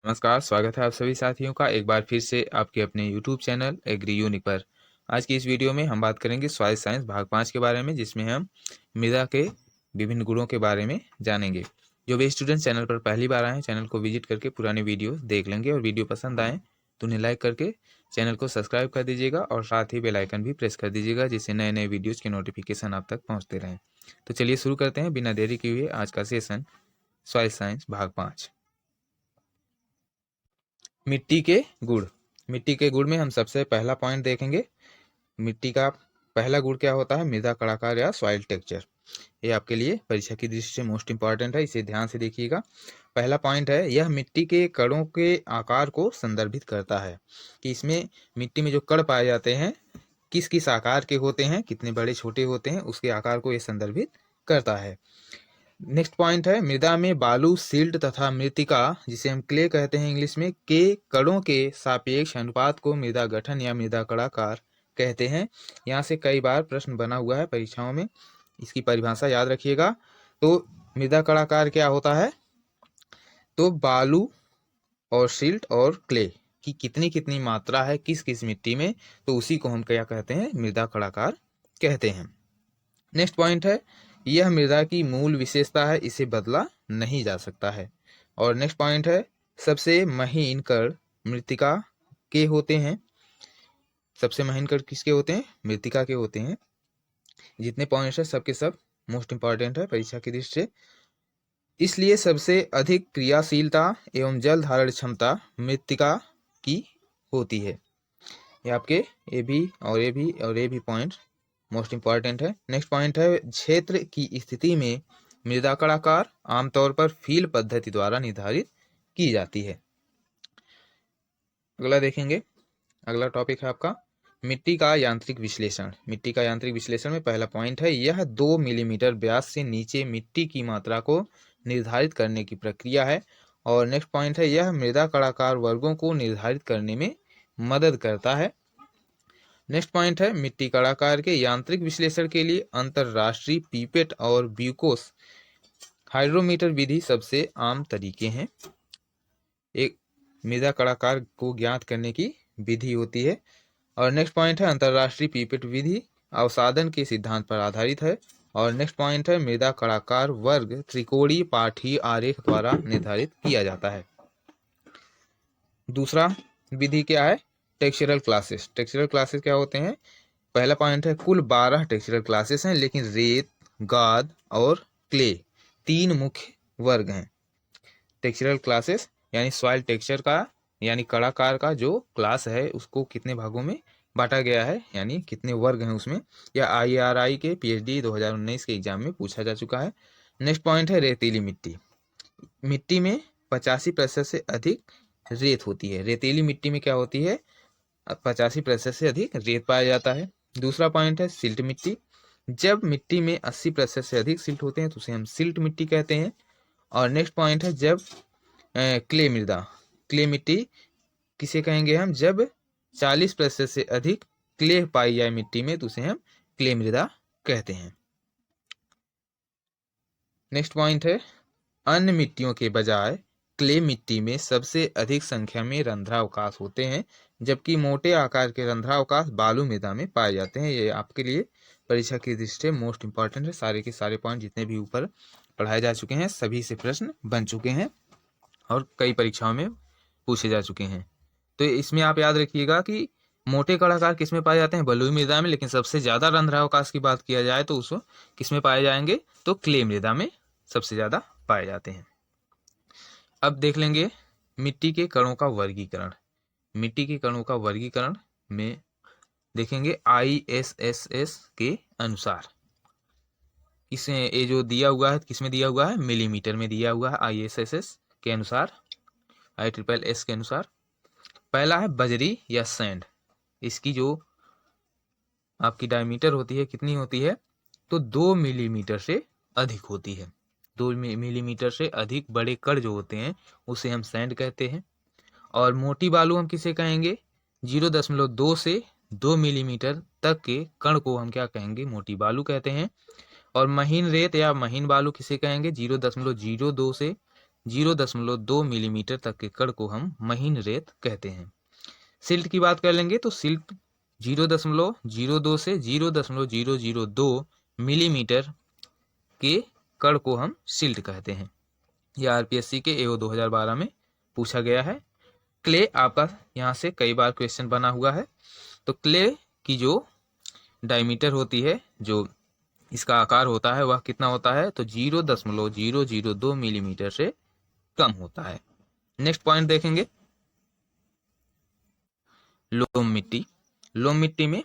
नमस्कार, स्वागत है आप सभी साथियों का एक बार फिर से आपके अपने यूट्यूब चैनल एग्री यूनिक पर। आज की इस वीडियो में हम बात करेंगे सॉइल साइंस भाग 5 के बारे में, जिसमें हम मृदा के विभिन्न गुणों के बारे में जानेंगे। जो भी स्टूडेंट चैनल पर पहली बार आए हैं, चैनल को विजिट करके पुराने वीडियो देख लेंगे और वीडियो पसंद आए तो उन्हें लाइक करके चैनल को सब्सक्राइब कर दीजिएगा और साथ ही बेल आइकन भी प्रेस कर दीजिएगा, जिससे नए नए वीडियोज़ के नोटिफिकेशन आप तक पहुँचते रहें। तो चलिए शुरू करते हैं बिना देरी किए हुए आज का सेशन सॉइल साइंस भाग 5। मिट्टी के गुण। मिट्टी के गुण में हम सबसे पहला पॉइंट देखेंगे। मिट्टी का पहला गुण क्या होता है? मृदा कड़ाकार या सॉइल टेक्सचर। ये आपके लिए परीक्षा की दृष्टि से मोस्ट इंपॉर्टेंट है, इसे ध्यान से देखिएगा। पहला पॉइंट है, यह मिट्टी के कणों के आकार को संदर्भित करता है कि इसमें मिट्टी में जो कण पाए जाते हैं किस किस आकार के होते हैं, कितने बड़े छोटे होते हैं, उसके आकार को ये संदर्भित करता है। नेक्स्ट पॉइंट है, मृदा में बालू, सिल्ट तथा मृत्तिका, जिसे हम क्ले कहते हैं इंग्लिश में, के कणों के सापेक्ष अनुपात को मृदा गठन या मृदा कड़ाकार कहते हैं। यहाँ से कई बार प्रश्न बना हुआ है परीक्षाओं में, इसकी परिभाषा याद रखिएगा। तो मृदा कड़ाकार क्या होता है? तो बालू और सिल्ट और क्ले की कितनी कितनी मात्रा है किस किस मिट्टी में, तो उसी को हम क्या कहते हैं? मृदा कड़ाकार कहते हैं। नेक्स्ट पॉइंट है, यह मृदा की मूल विशेषता है, इसे बदला नहीं जा सकता है। और नेक्स्ट पॉइंट है, सबसे महीन कण मृत्तिका के होते हैं। सबसे महीन कण किसके होते हैं? मृत्तिका के होते हैं। जितने पॉइंट्स है सबके सब मोस्ट इंपॉर्टेंट है परीक्षा की दृष्टि से। इसलिए सबसे अधिक क्रियाशीलता एवं जल धारण क्षमता मृत्तिका की होती है। ये आपके ए भी और ए भी और ए भी पॉइंट मोस्ट इंपॉर्टेंट है। नेक्स्ट पॉइंट है, क्षेत्र की स्थिति में मृदा कड़ाकार आमतौर पर फील पद्धति द्वारा निर्धारित की जाती है। अगला देखेंगे, अगला टॉपिक है आपका मिट्टी का यांत्रिक विश्लेषण। मिट्टी का यांत्रिक विश्लेषण में पहला पॉइंट है, यह 2 मिलीमीटर व्यास से नीचे मिट्टी की मात्रा को निर्धारित करने की प्रक्रिया है। और नेक्स्ट पॉइंट है, यह मृदा कड़ाकार वर्गों को निर्धारित करने में मदद करता है। नेक्स्ट पॉइंट है, मिट्टी कड़ाकार के यांत्रिक विश्लेषण के लिए अंतरराष्ट्रीय पीपेट और ब्यूकोस हाइड्रोमीटर विधि सबसे आम तरीके हैं। एक मृदा कड़ाकार को ज्ञात करने की विधि होती है। और नेक्स्ट पॉइंट है, अंतरराष्ट्रीय पीपेट विधि अवसादन के सिद्धांत पर आधारित है। और नेक्स्ट पॉइंट है, मृदा कड़ाकार वर्ग त्रिकोणीय पाठीय आरेख द्वारा निर्धारित किया जाता है। दूसरा विधि क्या है? Textural classes. टेक्सचरल क्लासेस क्या होते हैं? पहला पॉइंट है, कुल 12 टेक्सचरल क्लासेस हैं, लेकिन रेत, गाद और क्ले 3 मुख्य वर्ग हैं। टेक्सचरल क्लासेस यानी सॉइल टेक्सचर का यानी कड़ाकार का जो क्लास है उसको कितने भागों में बांटा गया है, यानी कितने वर्ग हैं उसमें। यह IRI के PhD 2019 के एग्जाम में पूछा जा चुका है। नेक्स्ट पॉइंट है, रेतीली मिट्टी। मिट्टी में 85% से अधिक रेत होती है। रेतीली मिट्टी में क्या होती है? 85% से अधिक रेत पाया जाता है। दूसरा पॉइंट है, सिल्ट मिट्टी। जब मिट्टी में 80% से अधिक सिल्ट होते हैं तो उसे हम सिल्ट मिट्टी कहते हैं। और नेक्स्ट पॉइंट है, जब क्ले मृदा, क्ले मिट्टी किसे कहेंगे हम? जब 40% से अधिक क्ले पाई जाए मिट्टी में तो उसे हम क्ले मृदा कहते हैं। नेक्स्ट पॉइंट है, अन्य मिट्टियों के बजाय क्ले मिट्टी में सबसे अधिक संख्या में रंध्रावकाश होते हैं, जबकि मोटे आकार के रंध्रावकाश बालू मृदा में पाए जाते हैं। ये आपके लिए परीक्षा की दृष्टि से मोस्ट इंपॉर्टेंट है। सारे के सारे पॉइंट जितने भी ऊपर पढ़ाए जा चुके हैं सभी से प्रश्न बन चुके हैं और कई परीक्षाओं में पूछे जा चुके हैं। तो इसमें आप याद रखिएगा कि मोटे कड़ाकार किस में पाए जाते हैं? बलुई मृदा में, लेकिन सबसे ज्यादा रंध्रावकाश की बात किया जाए तो उसको किस में पाए जाएंगे? तो क्ले मृदा में सबसे ज्यादा पाए जाते हैं। अब देख लेंगे मिट्टी के कणों का वर्गीकरण। मिट्टी के कणों का वर्गीकरण में देखेंगे ISSS के अनुसार। इसे ये जो दिया हुआ है किसमें दिया हुआ है? मिलीमीटर में दिया हुआ है ISSS के अनुसार, ISSS के अनुसार। पहला है बजरी या सैंड। इसकी जो आपकी डायमीटर होती है कितनी होती है? तो 2 मिलीमीटर से अधिक होती है। 2 मिलीमीटर से अधिक बड़े कण जो होते हैं उसे हम सैंड कहते हैं। और मोटी बालू हम किसे कहेंगे? 0.2 से 2 मिलीमीटर तक के कण को हम क्या कहेंगे? मोटी बालू कहते हैं। और महीन रेत या महीन बालू किसे कहेंगे? 0.02 से 0.2 मिलीमीटर तक के कण को हम महीन रेत कहते हैं। सिल्ट की बात कर लेंगे तो सिल्ट 0.02 से 0.002 मिलीमीटर के कण को हम सिल्ट कहते हैं। यह आरपीएससी के एओ 2012 में पूछा गया है। क्ले आपका यहाँ से कई बार क्वेश्चन बना हुआ है। तो क्ले की जो डायमीटर होती है, जो इसका आकार होता है, वह कितना होता है? तो 0.002 मिलीमीटर से कम होता है। नेक्स्ट पॉइंट देखेंगे, लोम मिट्टी। लोम मिट्टी में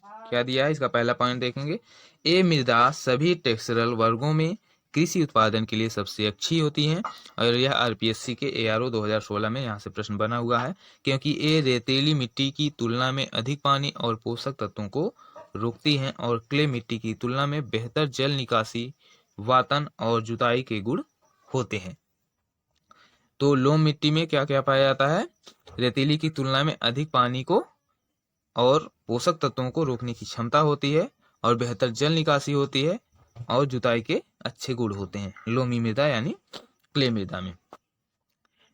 क्या दिया है, इसका पहला पॉइंट देखेंगे। ये मृदा सभी टेक्सचरल वर्गों में कृषि उत्पादन के लिए सबसे अच्छी होती हैं। और यह आरपीएससी के एआरओ 2016 में यहाँ से प्रश्न बना हुआ है, क्योंकि ये रेतीली मिट्टी की तुलना में अधिक पानी और पोषक तत्वों को रोकती हैं और क्ले मिट्टी की तुलना में बेहतर जल निकासी, वातन और जुताई के गुण होते हैं। तो लोम मिट्टी में क्या क्या पाया जाता है? रेतीली की तुलना में अधिक पानी को और पोषक तत्वों को रोकने की क्षमता होती है और बेहतर जल निकासी होती है और जुताई के अच्छे गुण होते हैं लोमी मृदा यानी क्ले मृदा में।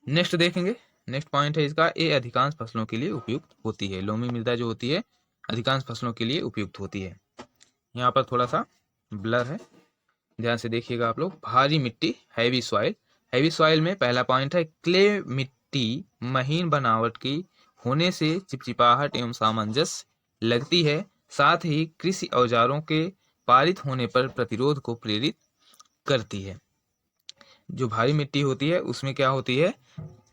नेक्स्ट देखेंगे, नेक्स्ट पॉइंट है इसका, ये अधिकांश फसलों के लिए उपयुक्त होती है। लोमी मृदा जो होती है अधिकांश फसलों के लिए उपयुक्त होती है। यहाँ पर थोड़ा सा ब्लर है, ध्यान से देखिएगा आप लोग। भारी मिट्टी, हैवी सॉइल। हैवी सॉइल में पहला पॉइंट है, क्ले मिट्टी महीन बनावट की होने से चिपचिपाहट एवं सामंजस्य लगती है, साथ ही कृषि औजारों के पारित होने पर प्रतिरोध को प्रेरित करती है। जो भारी मिट्टी होती है उसमें क्या होती है?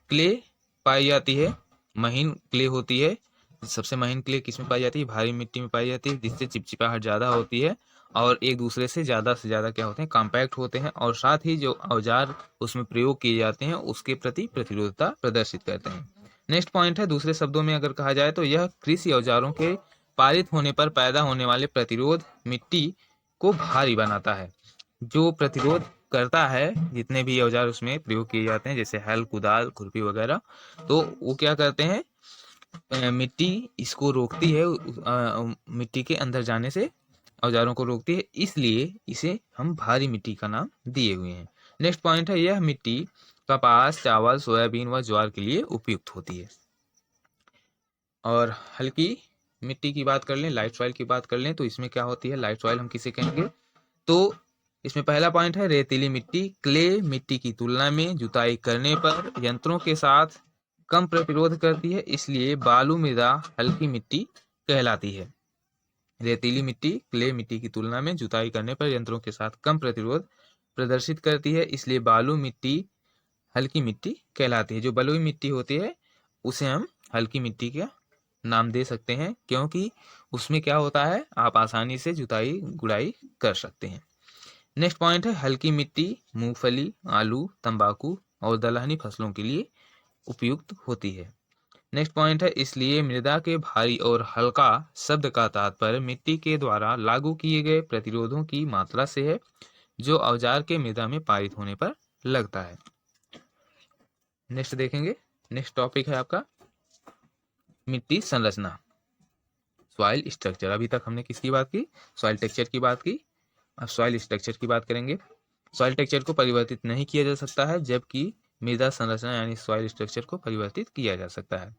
क्ले पाई जाती है, महीन क्ले होती है। सबसे महीन क्ले किसमें पाई जाती है? भारी मिट्टी में पाई जाती है, जिससे चिपचिपाहट ज़्यादा होती है और एक दूसरे से ज़्यादा क्या होते हैं? कॉम्पैक्ट होते हैं और साथ ही जो औजार उसमें प्रयोग किए जाते हैं उसके प्रति प्रतिरोधता प्रदर्शित करते हैं। नेक्स्ट पॉइंट है, दूसरे शब्दों में अगर कहा जाए तो यह कृषि औजारों के पारित होने पर पैदा होने वाले प्रतिरोध मिट्टी को भारी बनाता है। जो प्रतिरोध करता है, जितने भी औजार उसमें प्रयोग किए जाते हैं जैसे हल, कुदाल, खुरपी वगैरह, तो वो क्या करते हैं? मिट्टी इसको रोकती है, मिट्टी के अंदर जाने से औजारों को रोकती है, इसलिए इसे हम भारी मिट्टी का नाम दिए हुए हैं। नेक्स्ट पॉइंट है, यह मिट्टी कपास, चावल, सोयाबीन व ज्वार के लिए उपयुक्त होती है। और हल्की मिट्टी की बात कर लें, लाइट सॉइल की बात कर लें, तो इसमें क्या होती है? लाइट सॉइल हम किसे कहेंगे? तो इसमें पहला पॉइंट है, रेतीली मिट्टी क्ले मिट्टी की तुलना में जुताई करने पर यंत्रों के साथ कम प्रतिरोध करती है, इसलिए बालू मृदा हल्की मिट्टी कहलाती है। रेतीली मिट्टी क्ले मिट्टी की तुलना में जुताई करने पर यंत्रों के साथ कम प्रतिरोध प्रदर्शित करती है, इसलिए बालू मिट्टी हल्की मिट्टी कहलाती है। जो बलुई मिट्टी होती है उसे हम हल्की मिट्टी का नाम दे सकते हैं, क्योंकि उसमें क्या होता है? आप आसानी से जुताई गुड़ाई कर सकते हैं। नेक्स्ट पॉइंट है, हल्की मिट्टी मूंगफली, आलू, तंबाकू और दलहनी फसलों के लिए उपयुक्त होती है। नेक्स्ट पॉइंट है, इसलिए मृदा के भारी और हल्का शब्द का तात्पर्य मिट्टी के द्वारा लागू किए गए प्रतिरोधों की मात्रा से है, जो औजार के मृदा में पारित होने पर लगता है। नेक्स्ट देखेंगे, नेक्स्ट टॉपिक है आपका मिट्टी संरचना, सॉइल स्ट्रक्चर। अभी तक हमने किसकी बात की? सॉइल टेक्सचर की बात की। अब सॉइल स्ट्रक्चर की बात करेंगे। सॉइल टेक्सचर को परिवर्तित नहीं किया जा सकता है, जबकि मृदा संरचना यानी सॉइल स्ट्रक्चर को परिवर्तित किया जा सकता है।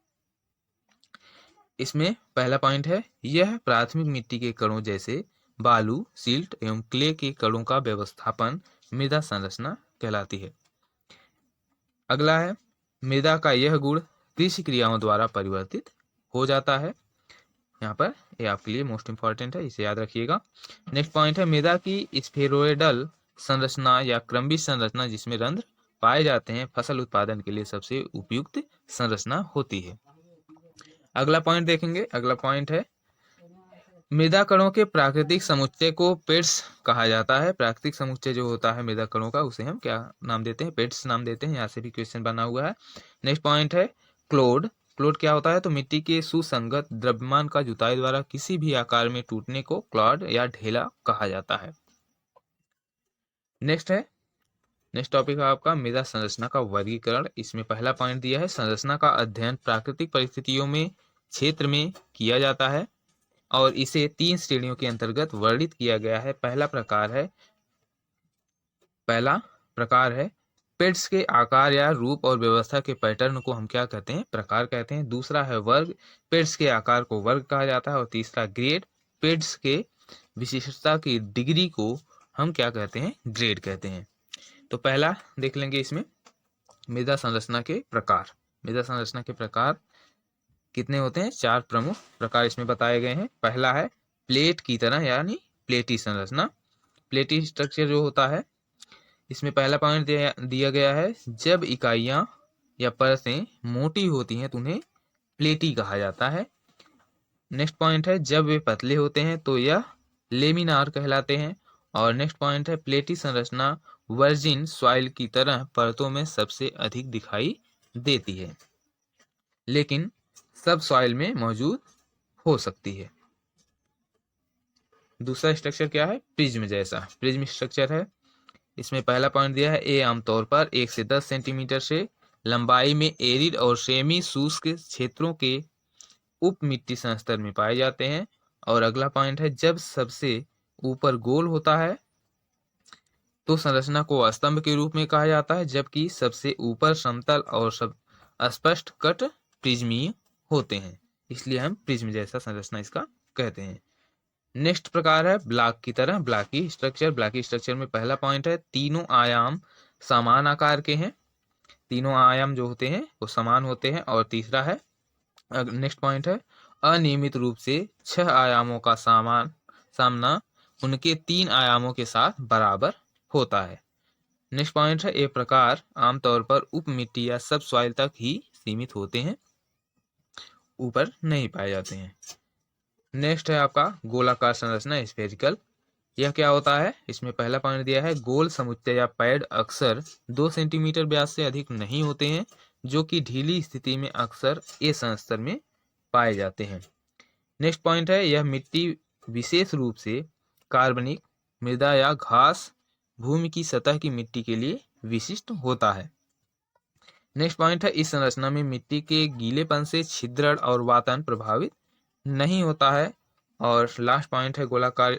इसमें पहला पॉइंट है, यह प्राथमिक मिट्टी के कणों जैसे बालू, सिल्ट एवं क्ले के कणों का व्यवस्थापन मृदा संरचना कहलाती है। अगला है, मृदा का यह गुण कृषि क्रियाओं द्वारा परिवर्तित हो जाता है। यहाँ पर ये आपके लिए मोस्ट इंपॉर्टेंट है, इसे याद रखिएगा। नेक्स्ट पॉइंट है, मृदा की स्फेरोइडल संरचना या क्रम्बिश संरचना जिसमें रंध्र पाए जाते हैं फसल उत्पादन के लिए सबसे उपयुक्त संरचना होती है। अगला पॉइंट देखेंगे, अगला पॉइंट है, मृदा कणों के प्राकृतिक समुच्चय को पेड्स कहा जाता है। प्राकृतिक समुच्चय जो होता है मृदा कणों का, उसे हम क्या नाम देते हैं? पेड्स नाम देते हैं। यहाँ से भी क्वेश्चन बना हुआ है। नेक्स्ट पॉइंट है, क्लोड। क्लोड क्या होता है? तो मिट्टी के सुसंगत द्रव्यमान का जुताई द्वारा किसी भी आकार में टूटने को क्लॉड या ढेला कहा जाता है। नेक्स्ट है, नेक्स्ट टॉपिक है आपका मृदा संरचना का वर्गीकरण। इसमें पहला पॉइंट दिया है, संरचना का अध्ययन प्राकृतिक परिस्थितियों में क्षेत्र में किया जाता है और इसे 3 श्रेणियों के अंतर्गत वर्णित किया गया है। पहला प्रकार है पेड्स के आकार या रूप और व्यवस्था के पैटर्न को हम क्या कहते हैं? प्रकार कहते हैं। दूसरा है वर्ग, पेड्स के आकार को वर्ग कहा जाता है। और तीसरा ग्रेड, पेड्स के विशिष्टता की डिग्री को हम क्या कहते हैं? ग्रेड कहते हैं। तो पहला देख लेंगे इसमें मृदा संरचना के प्रकार। मृदा संरचना के प्रकार कितने होते हैं? 4 प्रमुख प्रकार इसमें बताए गए हैं। पहला है प्लेट की तरह यानी प्लेटी संरचना। प्लेटी स्ट्रक्चर जो होता है, इसमें पहला पॉइंट दिया गया है, जब इकाइयां या परतें मोटी होती हैं तो उन्हें प्लेटी कहा जाता है। नेक्स्ट पॉइंट है, जब वे पतले होते हैं तो यह लेमिनार कहलाते हैं। और नेक्स्ट पॉइंट है, प्लेटी संरचना वर्जिन सॉइल की तरह परतों में सबसे अधिक दिखाई देती है, लेकिन सब सॉइल में मौजूद हो सकती है। दूसरा स्ट्रक्चर क्या है? प्रिज्म जैसा। प्रिज्म स्ट्रक्चर है, इसमें पहला पॉइंट दिया है, ए आमतौर पर 1 से 10 सेंटीमीटर से लंबाई में एरिड और सेमी शुष्क क्षेत्रों के उप मिट्टी संस्तर में पाए जाते हैं। और अगला पॉइंट है, जब सबसे ऊपर गोल होता है तो संरचना को स्तंभ के रूप में कहा जाता है, जबकि सबसे ऊपर समतल और सब स्पष्ट कट प्रिज्मीय होते हैं, इसलिए हम प्रिज्म जैसा संरचना इसका कहते हैं। नेक्स्ट प्रकार है ब्लॉक की तरह, ब्लॉकी स्ट्रक्चर। ब्लॉकी स्ट्रक्चर में पहला पॉइंट है, तीनों आयाम समान आकार के हैं। तीनों आयाम जो होते हैं वो समान होते हैं। और तीसरा है, नेक्स्ट पॉइंट है, अनियमित रूप से 6 आयामों का सामना उनके 3 आयामों के साथ बराबर होता है। नेक्स्ट पॉइंट है, ये प्रकार आमतौर पर उप मिट्टी या सब सॉइल तक ही सीमित होते हैं, ऊपर नहीं पाए जाते हैं। नेक्स्ट है आपका गोलाकार संरचना, स्फेरिकल। यह क्या होता है? इसमें पहला पॉइंट दिया है, गोल समुच्चय या पैड अक्सर 2 सेंटीमीटर व्यास से अधिक नहीं होते हैं, जो कि ढीली स्थिति में अक्सर ए संस्तर में पाए जाते हैं। नेक्स्ट पॉइंट है, यह मिट्टी विशेष रूप से कार्बनिक मृदा या घास भूमि की सतह की मिट्टी के लिए विशिष्ट होता है। नेक्स्ट पॉइंट है, इस संरचना में मिट्टी के गीलेपन से छिद्रण और वातन प्रभावित नहीं होता है। और लास्ट पॉइंट है गोलाकार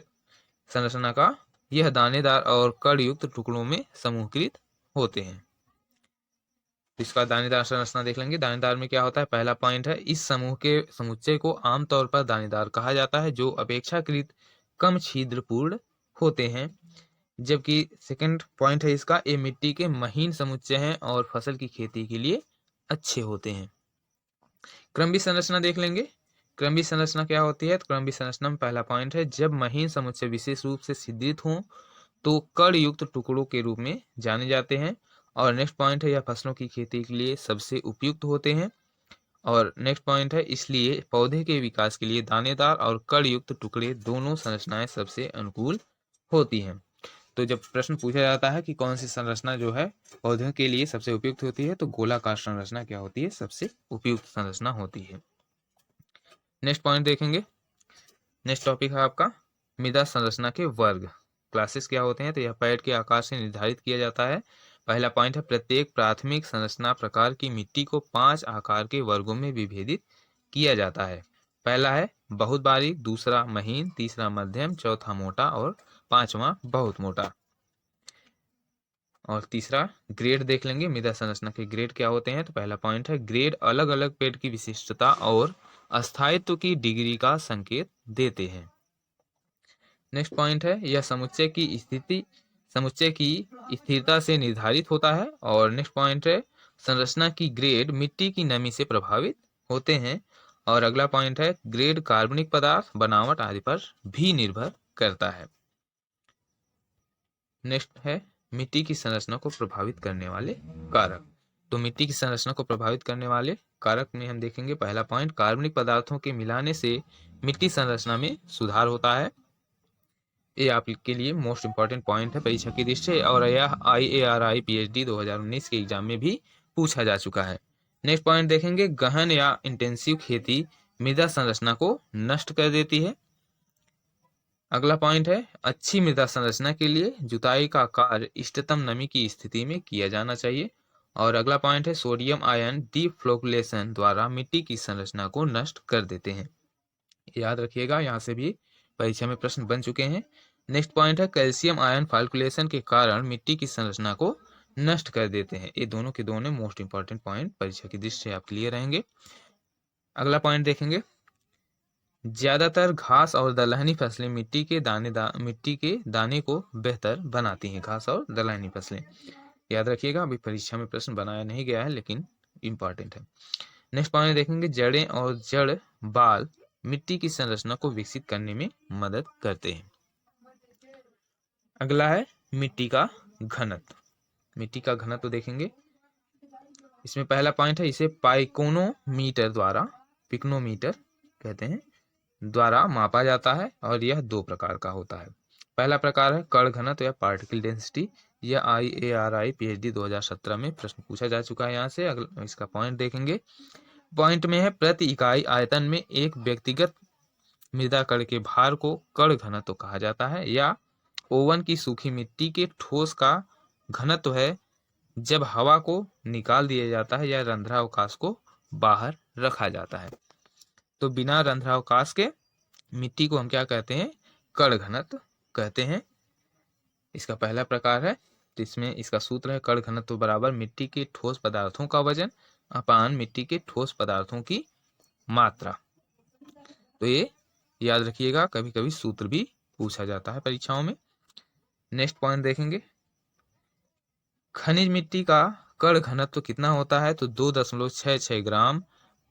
संरचना का, यह दानेदार और कड़युक्त टुकड़ों में समूहीकृत होते हैं। इसका दानेदार संरचना देख लेंगे। दानेदार में क्या होता है? पहला पॉइंट है, इस समूह के समुच्चय को आमतौर पर दानेदार कहा जाता है, जो अपेक्षाकृत कम छिद्रपूर्ण होते हैं। जबकि सेकंड पॉइंट है इसका, ये मिट्टी के महीन समुच्चय हैं और फसल की खेती के लिए अच्छे होते हैं। क्रमबद्ध संरचना देख लेंगे। क्रमबद्ध संरचना क्या होती है? तो क्रमबद्ध संरचना में पहला पॉइंट है, जब महीन समुच्चय विशेष रूप से छिद्रित हों तो कण युक्त टुकड़ों के रूप में जाने जाते हैं। और नेक्स्ट पॉइंट है, यह फसलों की खेती के लिए सबसे उपयुक्त होते हैं। और नेक्स्ट पॉइंट है, इसलिए पौधे के विकास के लिए दानेदार और कण युक्त टुकड़े दोनों संरचनाएं सबसे अनुकूल होती हैं। तो जब प्रश्न पूछा जाता है कि कौन सी संरचना जो है पौधों के लिए सबसे उपयुक्त होती है, तो गोलाकार संरचना क्या होती है? सबसे उपयुक्त संरचना होती है। नेक्स्ट पॉइंट देखेंगे। नेक्स्ट टॉपिक है आपका मृदा संरचना के वर्ग। क्लासेस क्या होते हैं? तो यह पैड के आकार से निर्धारित किया जाता है। पहला पॉइंट है, प्रत्येक प्राथमिक संरचना प्रकार की मिट्टी को 5 आकार के वर्गों में विभेदित किया जाता है। पहला है बहुत बारीक, दूसरा महीन, तीसरा मध्यम, चौथा मोटा और पांचवा बहुत मोटा। और तीसरा ग्रेड देख लेंगे। मृदा संरचना के ग्रेड क्या होते हैं? तो पहला पॉइंट है, ग्रेड अलग अलग पेड़ की विशिष्टता और अस्थायित्व की डिग्री का संकेत देते हैं। नेक्स्ट पॉइंट है, यह समुच्चय की स्थिरता से निर्धारित होता है। और नेक्स्ट पॉइंट है, संरचना की ग्रेड मिट्टी की नमी से प्रभावित होते हैं। और अगला पॉइंट है, ग्रेड कार्बनिक पदार्थ, बनावट आदि पर भी निर्भर करता है। नेक्स्ट है, मिट्टी की संरचना को प्रभावित करने वाले कारक। तो मिट्टी की संरचना को प्रभावित करने वाले कारक में हम देखेंगे, पहला पॉइंट, कार्बनिक पदार्थों के मिलाने से मिट्टी संरचना में सुधार होता है। ये आपके लिए मोस्ट इंपॉर्टेंट पॉइंट है परीक्षा की दृष्टि से, और यह IARI PhD 2019 के एग्जाम में भी पूछा जा चुका है। नेक्स्ट पॉइंट देखेंगे, गहन या इंटेंसिव खेती मृदा संरचना को नष्ट कर देती है। अगला पॉइंट है, अच्छी मृदा संरचना के लिए जुताई का कार्य इष्टतम नमी की स्थिति में किया जाना चाहिए। और अगला पॉइंट है, सोडियम आयन डीफ्लोकुलेशन द्वारा मिट्टी की संरचना को नष्ट कर देते हैं। याद रखिएगा, यहाँ से भी परीक्षा में प्रश्न बन चुके हैं। नेक्स्ट पॉइंट है, कैल्शियम आयन फाल्कुलेशन के कारण मिट्टी की संरचना को नष्ट कर देते हैं। ये दोनों के दोनों मोस्ट इंपॉर्टेंट पॉइंट परीक्षा की दृष्टि से आप क्लियर रहेंगे। अगला पॉइंट देखेंगे, ज्यादातर घास और दलहनी फसलें मिट्टी के दाने को बेहतर बनाती हैं। घास और दलहनी फसलें याद रखिएगा, अभी परीक्षा में प्रश्न बनाया नहीं गया है लेकिन इंपॉर्टेंट है। नेक्स्ट पॉइंट देखेंगे, जड़ें और जड़ बाल मिट्टी की संरचना को विकसित करने में मदद करते हैं। अगला है मिट्टी का घनत्व। मिट्टी का घनत्व देखेंगे, इसमें पहला पॉइंट है, इसे पाइकोनोमीटर द्वारा, पिकनोमीटर कहते हैं, द्वारा मापा जाता है और यह दो प्रकार का होता है। पहला प्रकार है कण घनत्व या पार्टिकल डेंसिटी। यह IARI PhD 2017 में प्रश्न पूछा जा चुका है। यहाँ से अगला इसका पॉइंट देखेंगे। पॉइंट में है, प्रति इकाई आयतन में एक व्यक्तिगत मृदा कण के भार को कण घनत्व कहा जाता है, या ओवन की सूखी मिट्टी के ठोस का घनत्व है जब हवा को निकाल दिया जाता है या रंध्रावकाश को बाहर रखा जाता है। तो बिना रंध्रावकाश के मिट्टी को हम क्या कहते हैं, कण घनत्व कहते हैं। इसका पहला प्रकार है, तो इसमें इसका सूत्र है, कण घनत्व बराबर मिट्टी के ठोस पदार्थों का वजन अपान मिट्टी के ठोस पदार्थों की मात्रा। तो ये याद रखिएगा, कभी कभी सूत्र भी पूछा जाता है परीक्षाओं में। नेक्स्ट पॉइंट देखेंगे, खनिज मिट्टी का कण घनत्व कितना होता है, तो 2.66 ग्राम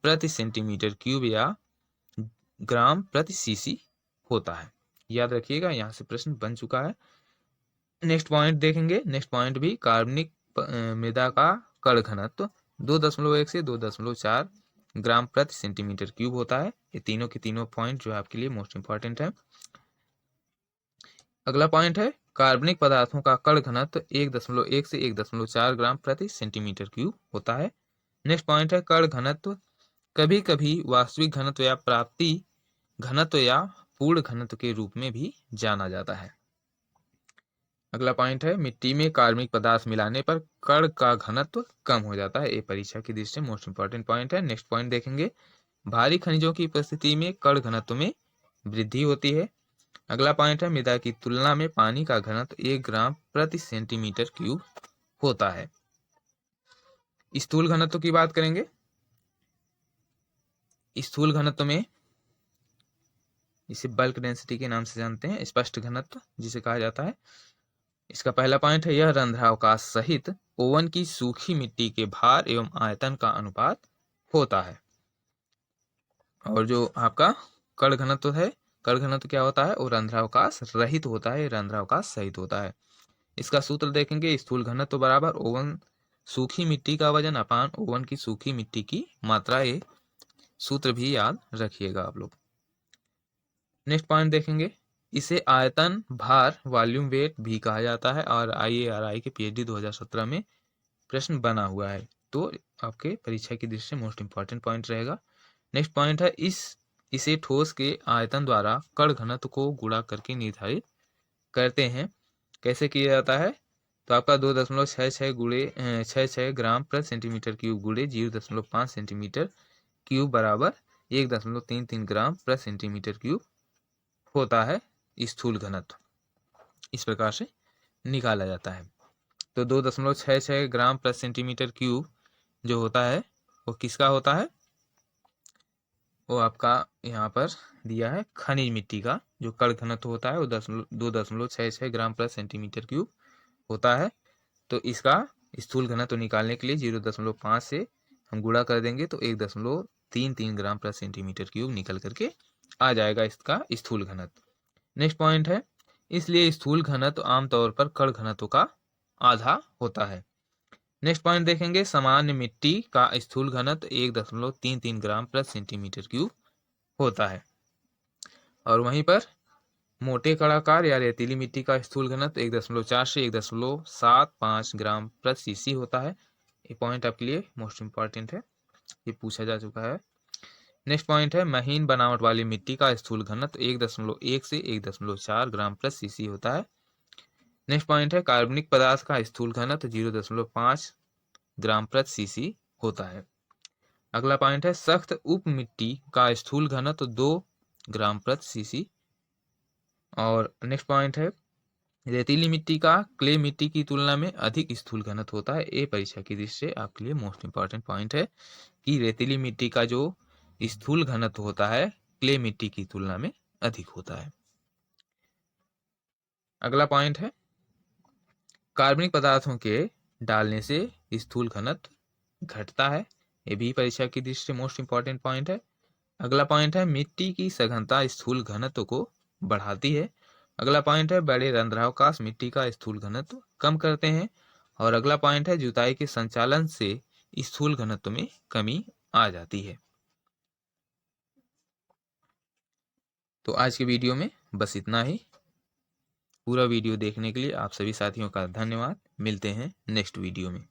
प्रति सेंटीमीटर क्यूब या ग्राम प्रति सीसी होता है। याद रखिएगा, यहाँ से प्रश्न बन चुका है। नेक्स्ट पॉइंट देखेंगे, नेक्स्ट पॉइंट भी कार्बनिक मृदा का कण घनत्व 2.1 से 2.4 ग्राम प्रति सेंटीमीटर क्यूब होता है। ये तीनों के तीनों पॉइंट जो आपके लिए मोस्ट इंपॉर्टेंट है। अगला पॉइंट है, कार्बनिक पदार्थों का कण घनत्व 1.1 से 1.4 ग्राम प्रति सेंटीमीटर क्यूब होता है। नेक्स्ट पॉइंट है, कण घनत्व कभी कभी वास्तविक घनत्व या प्राप्ति घनत्व या पूर्ण घनत्व के रूप में भी जाना जाता है। अगला पॉइंट है, मिट्टी में कार्बनिक पदार्थ मिलाने पर कण का घनत्व कम हो जाता है। ये परीक्षा की दृष्टि से मोस्ट इंपॉर्टेंट पॉइंट है। नेक्स्ट पॉइंट देखेंगे, भारी खनिजों की उपस्थिति में कण घनत्व में वृद्धि होती है। अगला पॉइंट है, मृदा की तुलना में पानी का घनत्व 1 ग्राम प्रति सेंटीमीटर क्यूब होता है। स्थूल घनत्व की बात करेंगे। स्थूल घनत्व में इसे बल्क डेंसिटी के नाम से जानते हैं, स्पष्ट घनत्व जिसे कहा जाता है। इसका पहला पॉइंट है, यह रंध्रावकाश सहित ओवन की सूखी मिट्टी के भार एवं आयतन का अनुपात होता है। और जो आपका कण घनत्व है, कण घनत्व क्या होता है, वो रंध्रावकाश रहित होता है, रंध्रावकाश सहित होता है। इसका सूत्र देखेंगे, स्थूल घनत्व बराबर ओवन सूखी मिट्टी का वजन अपान ओवन की सूखी मिट्टी की मात्रा। ये सूत्र भी याद रखिएगा आप लोग। नेक्स्ट पॉइंट देखेंगे, इसे आयतन भार वॉल्यूम वेट भी कहा जाता है और IARI के PhD 2017 में प्रश्न बना हुआ है। तो आपके परीक्षा की दृष्टि से मोस्ट इंपॉर्टेंट पॉइंट रहेगा। नेक्स्ट पॉइंट है, इसे ठोस के आयतन द्वारा कण घनत्व को गुणा करके निर्धारित करते हैं। कैसे किया जाता है, तो आपका 2.66 ग्राम प्रति सेंटीमीटर क्यूब गुणे 0.5 सेंटीमीटर क्यूब बराबर 1.33 ग्राम प्रति सेंटीमीटर क्यूब होता है स्थूल घनत्व। इस प्रकार से निकाला जाता है। तो 2.66 ग्राम प्रति सेंटीमीटर क्यूब जो होता है वो किसका होता है, वो आपका यहाँ पर दिया है खनिज मिट्टी का जो कण घनत्व होता है वो 2.66 ग्राम प्रति सेंटीमीटर क्यूब होता है। तो इसका स्थूल घनत्व निकालने के लिए 0.5 से हम गुणा कर देंगे तो 1.33 ग्राम प्रति सेंटीमीटर क्यूब निकल करके आ जाएगा इसका स्थूल घनत्व। नेक्स्ट पॉइंट है, इसलिए स्थूल घनत्व आमतौर पर कण घनत्व का आधा होता है। नेक्स्ट पॉइंट देखेंगे, सामान्य मिट्टी का स्थूल घनत्व 1.33 ग्राम प्रति सेंटीमीटर क्यूब होता है। और वहीं पर मोटे कणाकार या रेतीली मिट्टी का स्थूल घनत्व 1.4 से 1.75 ग्राम प्रति सीसी होता है। ये पॉइंट आपके लिए मोस्ट इंपॉर्टेंट है, ये पूछा जा चुका है। नेक्स्ट पॉइंट है, महीन बनावट वाली मिट्टी का स्थूल घनत्व 1.1 से 1.4 ग्राम प्रति सीसी होता है। नेक्स्ट पॉइंट है, कार्बनिक पदार्थ का स्थूल घनत्व 0.5 ग्राम प्रति सीसी होता है। अगला पॉइंट है, सख्त उप मिट्टी का स्थूल घनत्व 2 ग्राम प्रति सीसी। और नेक्स्ट पॉइंट है, रेतीली मिट्टी का क्ले मिट्टी की तुलना में अधिक स्थूल घनत्व होता है। ये परीक्षा की दृष्टि से आपके लिए मोस्ट इंपॉर्टेंट पॉइंट है कि रेतीली मिट्टी का जो स्थूल घनत्व होता है क्ले मिट्टी की तुलना में अधिक होता है। अगला पॉइंट है कार्बनिक पदार्थों के डालने से स्थूल घनत्व घटता है। ये भी परीक्षा की दृष्टि से मोस्ट इंपॉर्टेंट पॉइंट है। अगला पॉइंट है मिट्टी की सघनता स्थूल घनत्व को बढ़ाती है। अगला पॉइंट है बड़े रंध्रावकाश मिट्टी का स्थूल घनत्व कम करते हैं। और अगला पॉइंट है जुताई के संचालन से स्थूल घनत्व में कमी आ जाती है। तो आज के वीडियो में बस इतना ही। पूरा वीडियो देखने के लिए आप सभी साथियों का धन्यवाद। मिलते हैं नेक्स्ट वीडियो में।